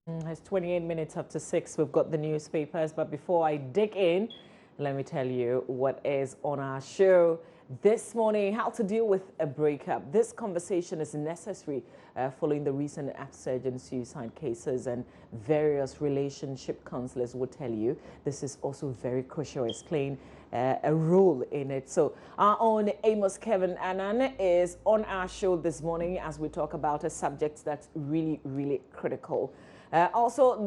It's 28 minutes after 6. We've got the newspapers, but before I dig in, let me tell you what is on our show this morning. How to deal with a breakup. This conversation is necessary following the recent upsurge in suicide cases, and various relationship counselors will tell you this is also very crucial. It's playing a role in it. So our own Amos Kevin Annan is on our show this morning as we talk about a subject that's really, really critical. Also,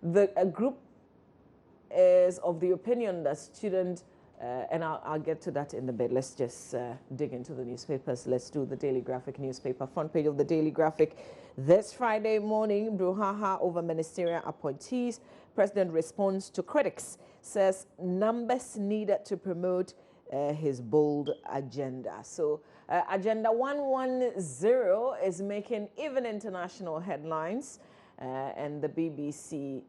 the group is of the opinion that student, and I'll get to that in a bit. Let's just dig into the newspapers. Let's do the Daily Graphic newspaper. Front page of the Daily Graphic this Friday morning, brouhaha over ministerial appointees. President responds to critics, says numbers needed to promote his bold agenda. So Agenda 110 is making even international headlines. And the BBC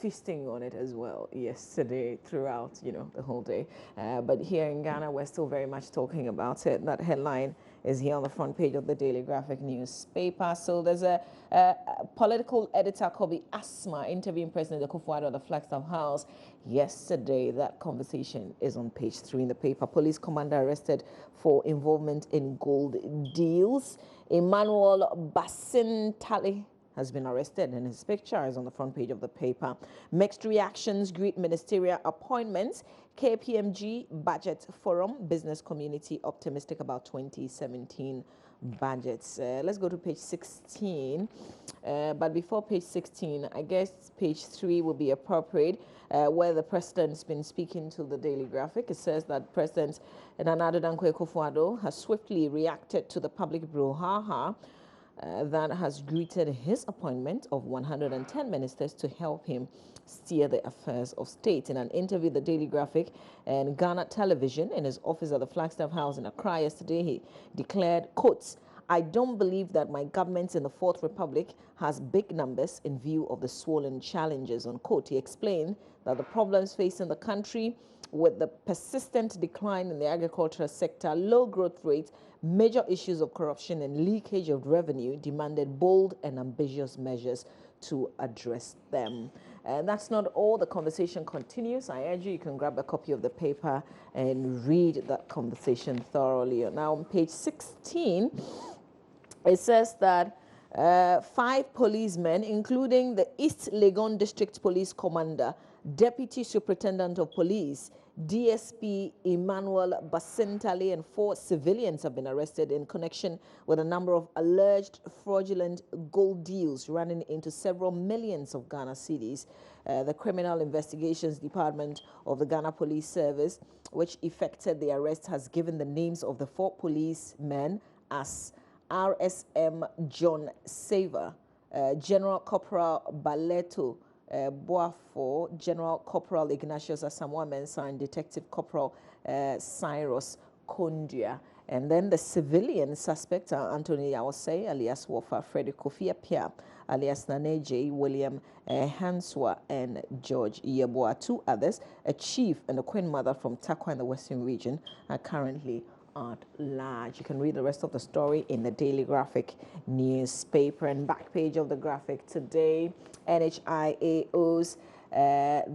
feasting on it as well yesterday throughout, the whole day. But here in Ghana, we're still very much talking about it. That headline is here on the front page of the Daily Graphic newspaper. So there's a political editor, Kobe Asma, interviewing President Akufo-Addo at the Flagstaff House yesterday. That conversation is on page 3 in the paper. Police commander arrested for involvement in gold deals. Emmanuel Basintali has been arrested, and his picture is on the front page of the paper. Mixed reactions greet ministerial appointments. KPMG Budget Forum, business community optimistic about 2017 budgets. Let's go to page 16. But before page 16, I guess page 3 will be appropriate, where the president's been speaking to the Daily Graphic. It says that President Nana Addo Dankwa Akufo-Addo has swiftly reacted to the public brouhaha that has greeted his appointment of 110 ministers to help him steer the affairs of state. In an interview with the Daily Graphic and Ghana Television in his office at the Flagstaff House in Accra yesterday, he declared, quotes, "I don't believe that my government in the Fourth Republic has big numbers in view of the swollen challenges," unquote. He explained that the problems facing the country with the persistent decline in the agricultural sector, low growth rates, major issues of corruption and leakage of revenue demanded bold and ambitious measures to address them. And that's not all. The conversation continues. I urge you can grab a copy of the paper and read that conversation thoroughly. Now on page 16, it says that 5 policemen, including the East Legon District Police Commander, Deputy Superintendent of Police, DSP Emmanuel Basintali, and 4 civilians have been arrested in connection with a number of alleged fraudulent gold deals running into several millions of Ghana cedis. The Criminal Investigations Department of the Ghana Police Service, which effected the arrest, has given the names of the 4 policemen as RSM John Saver, General Corporal Baleto Boafo, General Corporal Ignatius Asamoah Mensah, and Detective Corporal Cyrus Kondia. And then the civilian suspects are Anthony Yawase, alias Wofa, Freddie Kofi Apia, alias Naneje, William Hanswa, and George Yeboah. 2 others, a chief and a queen mother from Takwa in the Western region, are currently at large. You can read the rest of the story in the Daily Graphic newspaper. And back page of the Graphic today, NHIAO's,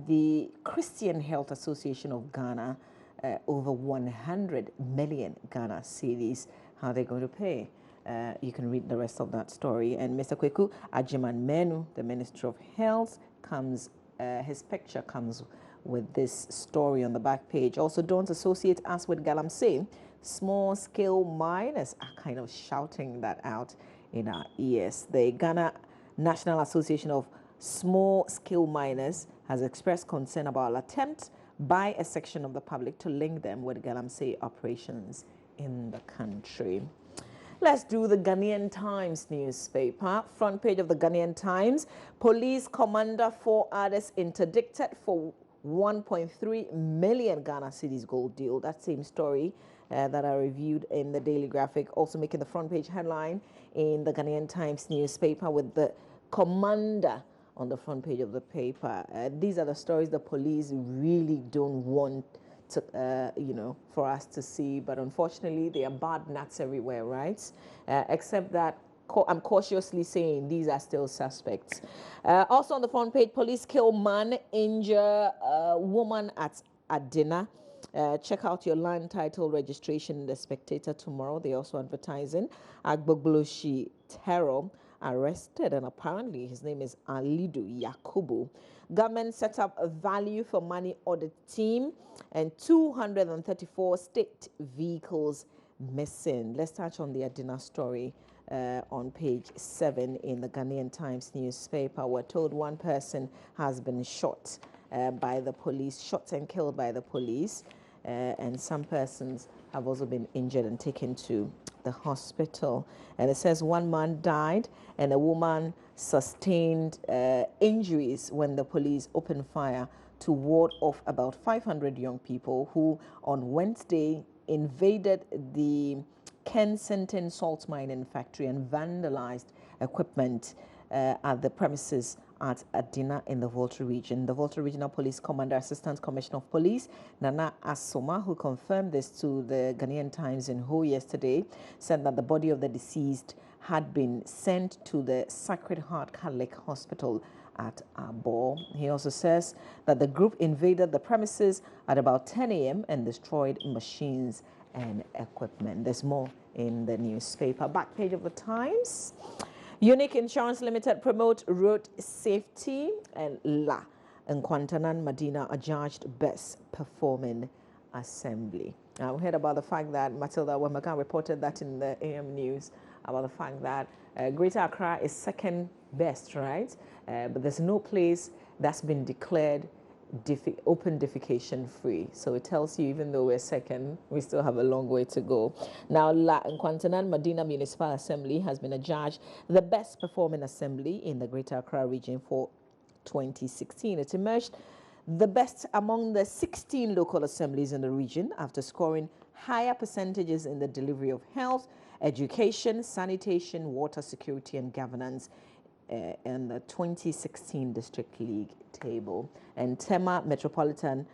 the Christian Health Association of Ghana, over 100 million Ghana cedis. How are they going to pay? You can read the rest of that story. And Mr. Kweku Ajiman Menu, the Minister of Health, comes, his picture comes with this story on the back page. Also, don't associate us with Galamsey. Small-scale miners are kind of shouting that out in our ears. The Ghana National Association of Small-Scale Miners has expressed concern about an attempt by a section of the public to link them with Galamsey operations in the country. Let's do the Ghanaian Times newspaper. Front page of the Ghanaian Times. Police commander 4 others interdicted for 1.3 million Ghana cedis gold deal. That same story that I reviewed in the Daily Graphic, also making the front page headline in the Ghanaian Times newspaper with the commander on the front page of the paper. These are the stories the police really don't want to, for us to see, but unfortunately, there are bad nuts everywhere, right? Except that I'm cautiously saying these are still suspects. Also on the front page, police kill man, injure woman at dinner. Check out your land title registration in the Spectator tomorrow. They're also advertising. Agbogbloshi Terror arrested, and apparently his name is Alidu Yakubu. Government set up a value for money audit team, and 234 state vehicles missing. Let's touch on the Adina story on page 7 in the Ghanaian Times newspaper. We're told one person has been shot by the police, shot and killed by the police, and some persons have also been injured and taken to the hospital. And it says one man died and a woman sustained injuries when the police opened fire to ward off about 500 young people who on Wednesday invaded the Kensington salt mining factory and vandalized equipment at the premises at Adina in the Volta region. The Volta Regional Police Commander, Assistant Commissioner of Police, Nana Asoma, who confirmed this to the Ghanaian Times in Ho yesterday, said that the body of the deceased had been sent to the Sacred Heart Catholic Hospital at Abo. He also says that the group invaded the premises at about 10 a.m. and destroyed machines and equipment. There's more in the newspaper. Back page of the Times. Unique Insurance Limited promote road safety, and La and Quantanan Medina adjudged best performing assembly. Now, we heard about the fact that Matilda Wemagan reported that in the AM news about the fact that Greater Accra is second best, right? But there's no place that's been declared open defecation free. So it tells you even though we're second, we still have a long way to go. Now, La Nkwantanan Medina Municipal Assembly has been adjudged the best performing assembly in the Greater Accra region for 2016. It emerged the best among the 16 local assemblies in the region after scoring higher percentages in the delivery of health, education, sanitation, water security and governance in the 2016 District League table. And Tema Metropolitan,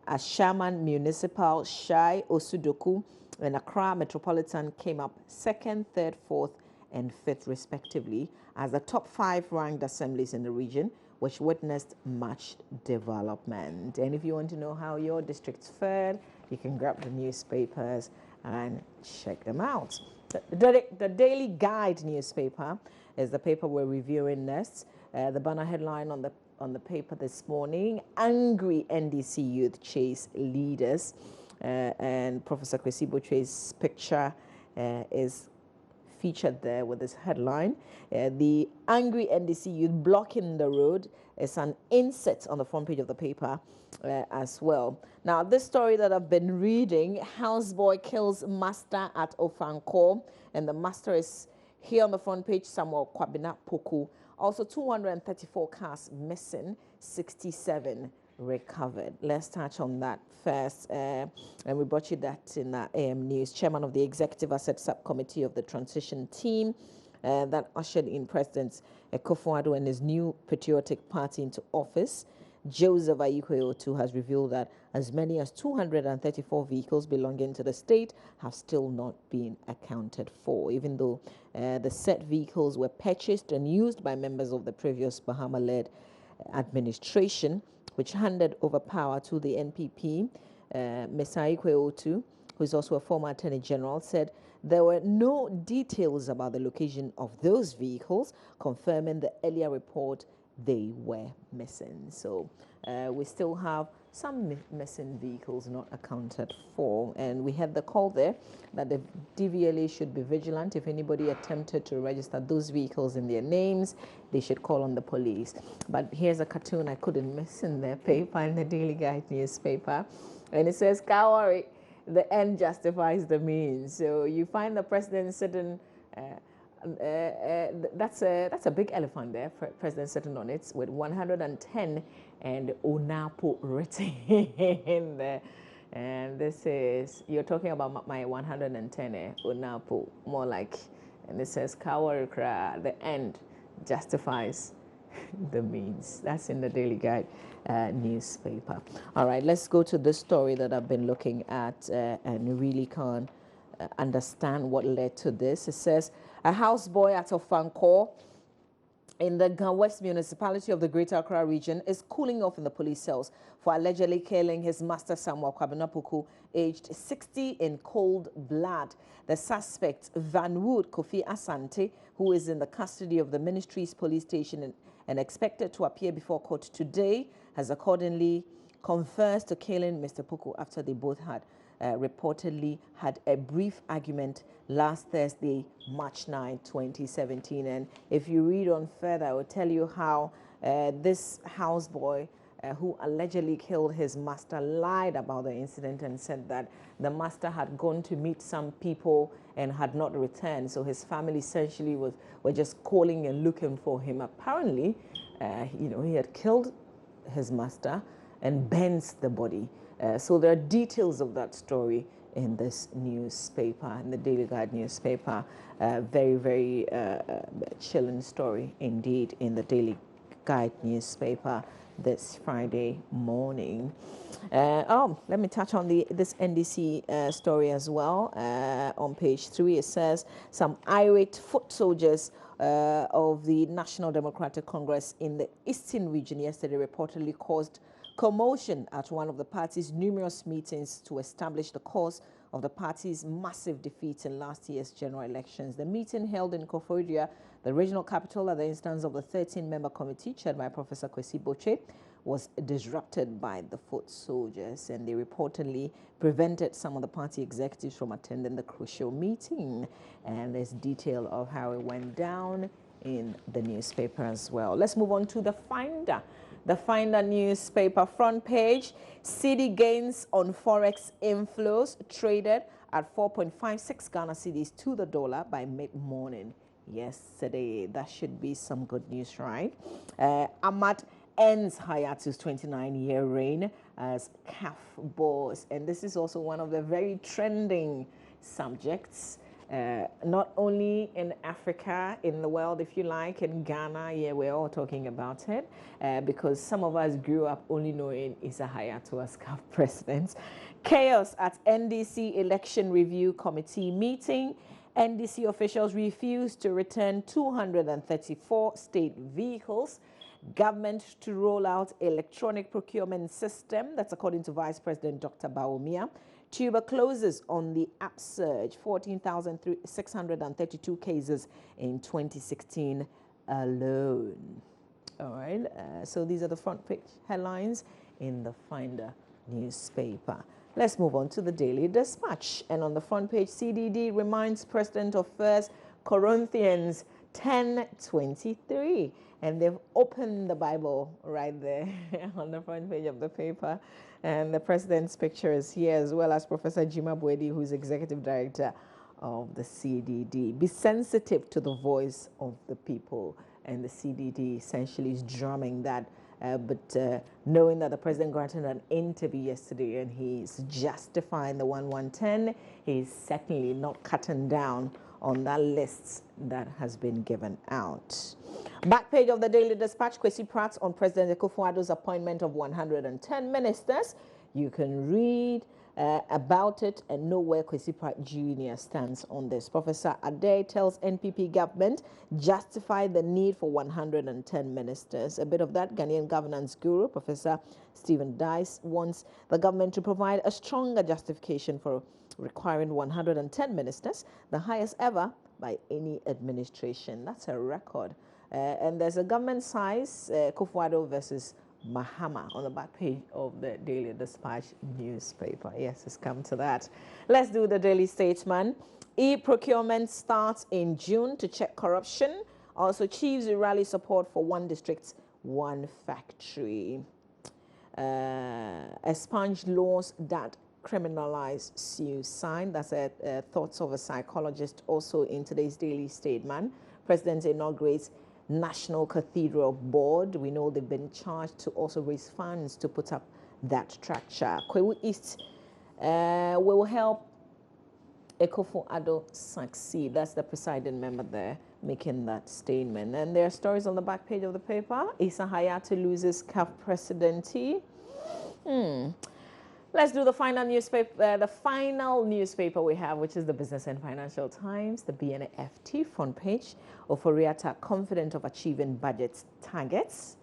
Ashaman Municipal, Shai Osudoku, and Accra Metropolitan came up second, third, fourth, and fifth, respectively, as the top 5 ranked assemblies in the region, which witnessed much development. And if you want to know how your district's fared, you can grab the newspapers and check them out. The Daily Guide newspaper is the paper we're reviewing next. The banner headline on the paper this morning: angry NDC youth chase leaders, and Professor Kwesi Botwe's picture is featured there with this headline. The angry NDC youth blocking the road is an inset on the front page of the paper as well. Now, this story that I've been reading: houseboy kills master at Ofanko, and the master is here on the front page, Samuel Kwabena Poku. Also 234 cars missing, 67 recovered. Let's touch on that first. And we brought you that in the AM News. Chairman of the Executive Asset Subcommittee of the Transition Team that ushered in President Akufo-Addo and his new patriotic party into office, Joseph Ayikwe-Otu, has revealed that as many as 234 vehicles belonging to the state have still not been accounted for, even though the said vehicles were purchased and used by members of the previous Bahama-led administration, which handed over power to the NPP. Mr. Ayikwe-Otu, who is also a former Attorney General, said there were no details about the location of those vehicles, confirming the earlier report they were missing. So we still have some missing vehicles not accounted for, and we had the call there that the DVLA should be vigilant. If anybody attempted to register those vehicles in their names, they should call on the police. But here's a cartoon I couldn't miss in the paper, in the Daily Guide newspaper, and it says, "Kawari, the end justifies the means." So you find the president sitting that's a big elephant there, president sitting on it with 110 and Onapo written in there. And this is, you're talking about my 110 Onapo, more like, and it says Kawarikra, the end justifies the means. That's in the Daily Guide newspaper. All right, let's go to this story that I've been looking at and really can't understand what led to this. It says, A houseboy at Ofankor in the West municipality of the Greater Accra region is cooling off in the police cells for allegedly killing his master Samuel Kwabenapuku, aged 60, in cold blood. The suspect, Van Wood Kofi Asante, who is in the custody of the ministry's police station and expected to appear before court today, has accordingly confessed to killing Mr. Puku after they both had reportedly had a brief argument last Thursday, March 9, 2017. And if you read on further, I will tell you how this houseboy who allegedly killed his master lied about the incident and said that the master had gone to meet some people and had not returned. So his family essentially were just calling and looking for him. Apparently, he had killed his master and bends the body. So there are details of that story in this newspaper, in the Daily Guide newspaper. Very, very chilling story indeed in the Daily Guide newspaper this Friday morning. Let me touch on this NDC story as well. On page 3, it says some irate foot soldiers of the National Democratic Congress in the Eastern region yesterday reportedly caused commotion at one of the party's numerous meetings to establish the cause of the party's massive defeat in last year's general elections. The meeting held in Koforidua, the regional capital, at the instance of the 13-member committee chaired by Professor Kwesi Boche, was disrupted by the foot soldiers, and they reportedly prevented some of the party executives from attending the crucial meeting. And there's detail of how it went down in the newspaper as well. Let's move on to the Finder. The Finder newspaper front page: Cedi gains on forex inflows traded at 4.56 Ghana cedis to the dollar by mid-morning yesterday. That should be some good news, right? Ahmad ends Hayatu's 29-year reign as CAF boss, and this is also one of the very trending subjects. Not only in Africa, in the world, if you like, in Ghana, yeah, we're all talking about it because some of us grew up only knowing Issa Hayatou as CAF president. Chaos at NDC Election Review Committee meeting. NDC officials refused to return 234 state vehicles. Government to roll out electronic procurement system. That's according to Vice President Dr. Bawumia. Tuber closes on the upsurge, 14,632 cases in 2016 alone. All right, so these are the front page headlines in the Finder newspaper. Let's move on to the Daily Dispatch. And on the front page, CDD reminds President of 1 Corinthians 10:23. And they've opened the Bible right there on the front page of the paper. And the president's picture is here, as well as Professor Jima Bwedi, who's executive director of the CDD. Be sensitive to the voice of the people. And the CDD essentially is drumming that. But knowing that the president granted an interview yesterday and he's justifying the 1110, he's certainly not cutting down on that list that has been given out. Back page of the Daily Dispatch, Kwesi Pratt on President Akufo-Addo's appointment of 110 ministers. You can read about it and know where Kwesi Pratt Jr. stands on this. Professor Ade tells NPP government justify the need for 110 ministers. A bit of that. Ghanaian governance guru, Professor Stephen Dice, wants the government to provide a stronger justification for requiring 110 ministers, the highest ever by any administration. That's a record. And there's a government size, Akufo-Addo versus Mahama, on the back page of the Daily Dispatch newspaper. Yes, it's come to that. Let's do the Daily Statesman. E-procurement starts in June to check corruption. Also, chiefs rally support for one district, one factory. Expunge laws that criminalize suicide. That's thoughts of a psychologist also in today's Daily Statesman. President inaugurates National Cathedral Board. We know they've been charged to also raise funds to put up that structure. Kwewu East will help Akufo-Addo succeed. That's the presiding member there making that statement. And there are stories on the back page of the paper. Issa Hayatou loses CAF presidency. Let's do the final newspaper we have, which is the Business and Financial Times, the BNFT front page. Oforiatta confident of achieving budget targets.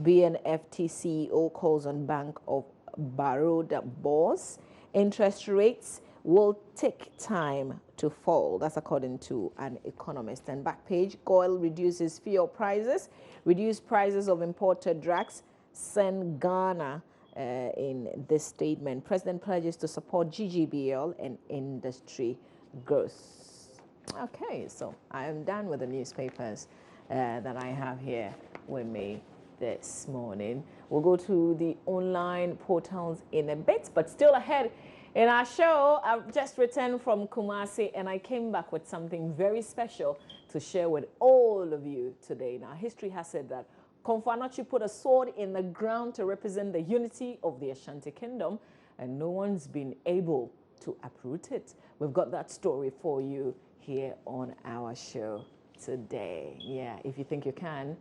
BNFT CEO calls on Bank of Baroda boss. Interest rates will take time to fall. That's according to an economist. And back page, Goil reduces fuel prices, reduce prices of imported drugs, send Ghana in this statement. President pledges to support GGBL and industry growth. Okay, so I am done with the newspapers that I have here with me this morning. We'll go to the online portals in a bit, but still ahead in our show, I've just returned from Kumasi and I came back with something very special to share with all of you today. Now, history has said that Komfo put a sword in the ground to represent the unity of the Ashanti Kingdom, and no one's been able to uproot it. We've got that story for you here on our show today. Yeah, if you think you can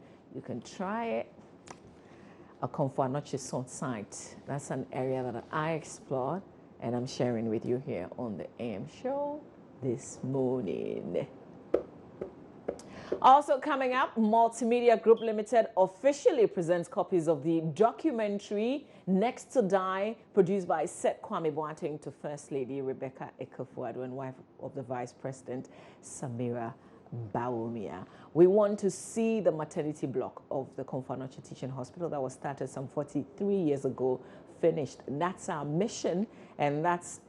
try it. A Komfo sword site. That's an area that I explored, and I'm sharing with you here on the AM show this morning. Also coming up, Multimedia Group Limited officially presents copies of the documentary Next to Die, produced by Seth Kwame Boateng to First Lady Rebecca Ekufuado and wife of the Vice President Samira Bawumia. We want to see the maternity block of the Komfo Teaching Hospital that was started some 43 years ago finished. That's our mission, and that's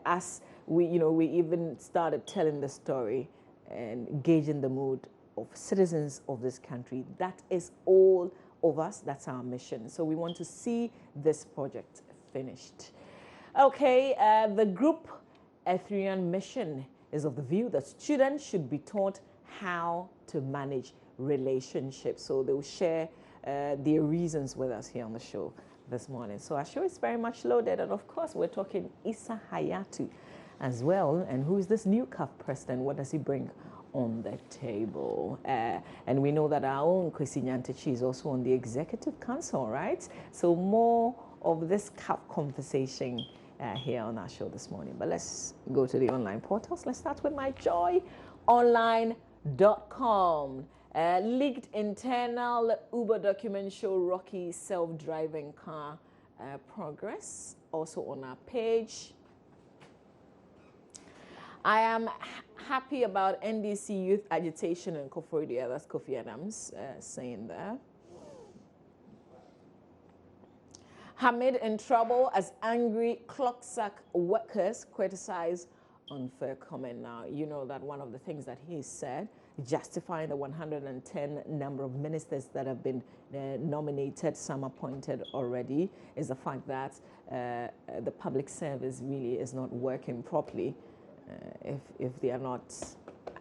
us. We even started telling the story and gauging the mood of citizens of this country. That is all of us. That's our mission. So we want to see this project finished. Okay, the group Ethereum mission is of the view that students should be taught how to manage relationships. So they will share their reasons with us here on the show this morning. So our show is very much loaded, and of course we're talking Issa Hayatu as well. And who is this new CAF president? What does he bring on the table? And we know that our own Kwesi Nyantakyi is also on the executive council, right? So more of this CAF conversation here on our show this morning. But let's go to the online portals. Let's start with myjoyonline.com. Leaked internal Uber document show rocky self-driving car progress. Also on our page. I am happy about NDC youth agitation in Koforidua. That's Kofi Adams saying there. Hamid in trouble as angry clock sack workers criticize unfair comment. Now, you know that one of the things that he said, justifying the 110 number of ministers that have been nominated, some appointed already, is the fact that the public service really is not working properly. If they are not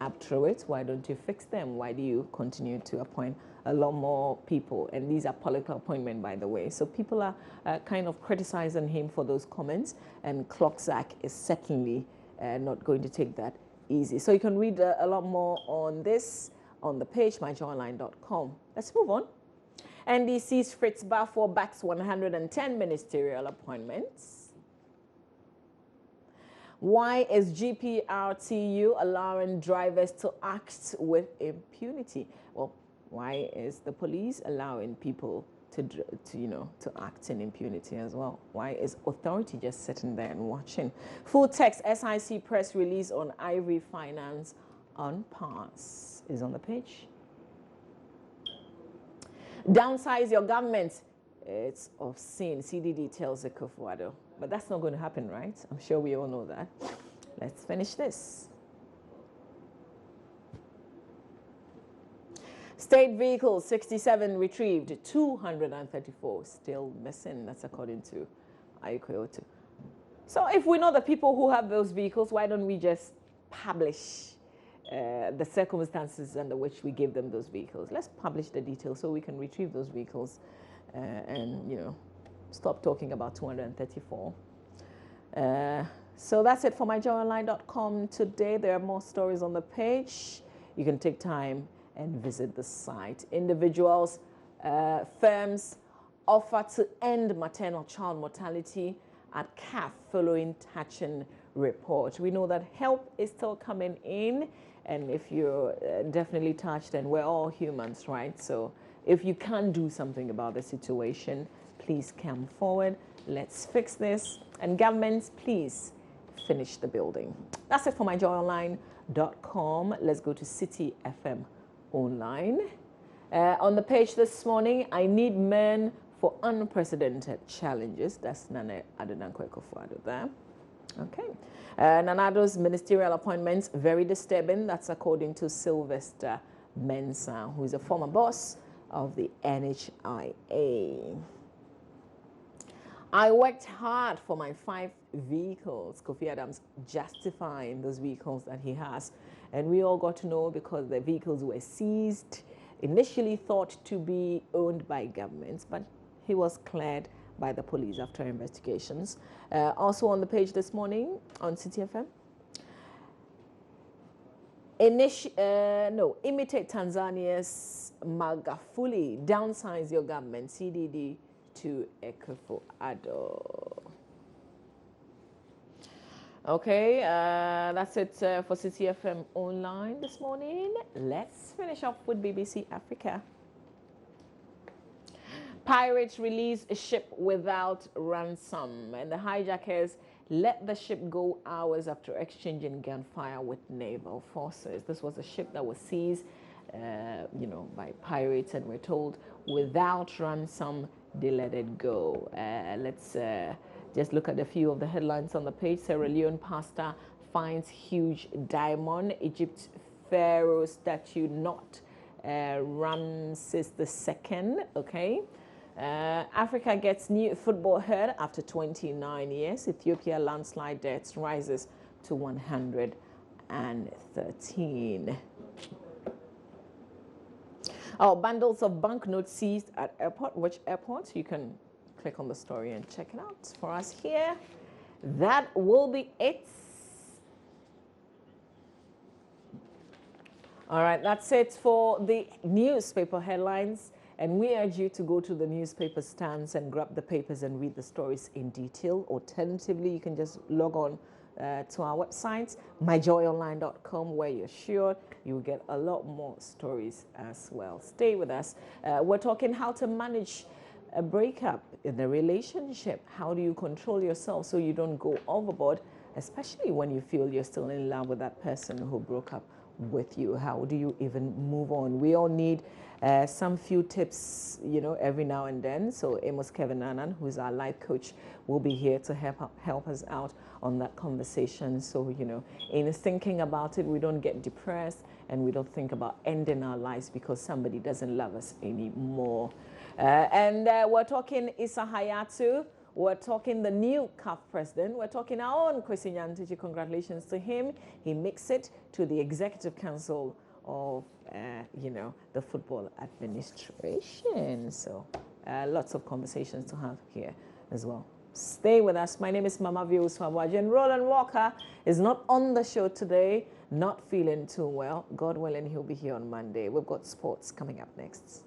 up through it, why don't you fix them? Why do you continue to appoint a lot more people? And these are political appointments, by the way. So people are kind of criticizing him for those comments, and Clocksack is certainly not going to take that easy. So you can read a lot more on this on the page, myjoyonline.com. Let's move on. NDC's Fritz Bafo backs 110 ministerial appointments. Why is GPRTU allowing drivers to act with impunity? Well, why is the police allowing people to act in impunity as well? Why is authority just sitting there and watching? Full text SIC press release on Ivory Finance on pass is on the page. Downsize your government. It's obscene. CDD tells Ekufuado. But that's not going to happen, right? I'm sure we all know that. Let's finish this. State vehicles, 67 retrieved, 234 still missing. That's according to Ayukoyotu. So if we know the people who have those vehicles, why don't we just publish the circumstances under which we give them those vehicles? Let's publish the details so we can retrieve those vehicles and, stop talking about 234. So that's it for myjoyonline.com today. There are more stories on the page. You can take time and visit the site. Individuals, firms offer to end maternal child mortality at CAF following touching report. We know that help is still coming in, and if you're definitely touched, and we're all humans, right? So if you can't do something about the situation, please come forward. Let's fix this. And governments, please finish the building. That's it for myjoyonline.com. Let's go to Citi FM online. On the page this morning, I need men for unprecedented challenges. That's Nana Adodankwe Akufo-Addo there. Okay. Nanado's ministerial appointments, very disturbing. That's according to Sylvester Mensah, who is a former boss of the NHIA. I worked hard for my 5 vehicles. Kofi Adams justifying those vehicles that he has. And we all got to know because the vehicles were seized, initially thought to be owned by governments, but he was cleared by the police after investigations. Also on the page this morning on Citi FM. Imitate Tanzania's Magufuli, downsize your government, CDD to Akufo-Addo. Okay, that's it for Citi FM online this morning. Let's finish off with BBC Africa. Pirates release a ship without ransom, and the hijackers let the ship go hours after exchanging gunfire with naval forces. This was a ship that was seized, by pirates, and we're told without ransom they let it go. Let's just look at a few of the headlines on the page. Sierra Leone pastor finds huge diamond. Egypt pharaoh statue not Ramses II. Okay. Africa gets new football herd after 29 years. Ethiopia landslide deaths rises to 113. Bundles of banknotes seized at airport. Which airport? You can click on the story and check it out for us here. That will be it. All right, that's it for the newspaper headlines. And we urge you to go to the newspaper stands and grab the papers and read the stories in detail. Alternatively, you can just log on to our website, myjoyonline.com, where you're sure you'll get a lot more stories as well. Stay with us. We're talking how to manage a breakup in a relationship. How do you control yourself so you don't go overboard, especially when you feel you're still in love with that person who broke up with you? How do you even move on? We all need some few tips, every now and then. So Amos Kevin Nanan, who's our life coach, will be here to help us out on that conversation. So, in thinking about it, we don't get depressed and we don't think about ending our lives because somebody doesn't love us anymore. We're talking Issa Hayatu. We're talking the new CAF president. We're talking our own Kwesi Nyantakyi. Congratulations to him. He makes it to the Executive Council of, the Football Administration. So lots of conversations to have here as well. Stay with us. My name is Mama Vio Swabwaji, and Roland Walker is not on the show today, not feeling too well. God willing, he'll be here on Monday. We've got sports coming up next.